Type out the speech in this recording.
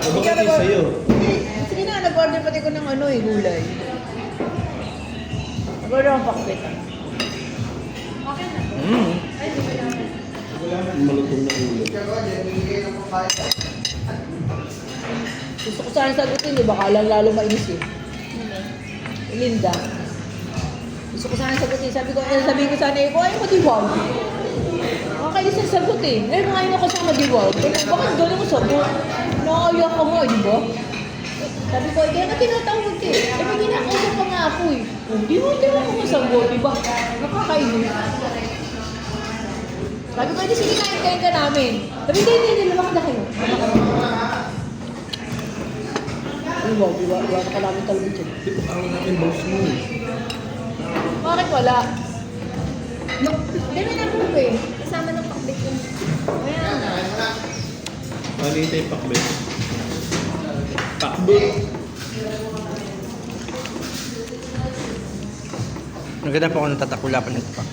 Hindi ka nag-order sa'yo. Sige na, nag-order pati ko ng ano eh, gulay. Nag-order ang pakbet ah. Malutong na ulo. Gusto ko sana sagutin, di ba? Kala lalo mainis eh. Linda. Gusto ko sana sagutin. Sabi ko sana eh, kung ayaw mo diwag. Nakakainis ang sagot eh. Eh, kung ayaw mo kasama diwag. Eh, bakit gano'n mo sagot? Nakakayak ka mo, di ba? Sabi ko, kaya ka tinatawag eh. Eh, may ginakausap pa nga ako eh. Di mo ako masagot, di ba? Nakakainis. Sabi ko, sige kain ka namin. Sabi ko, hindi, lumakad na kayo. Diba ka namin talaga dyan. Di pa parang natin boss mo eh. Bakit wala? Hindi na po eh. Kasama ng pakbit yun. Ayan. Malita yung pakbet. Pakbet. Maganda po ako natatakula pa nito pa.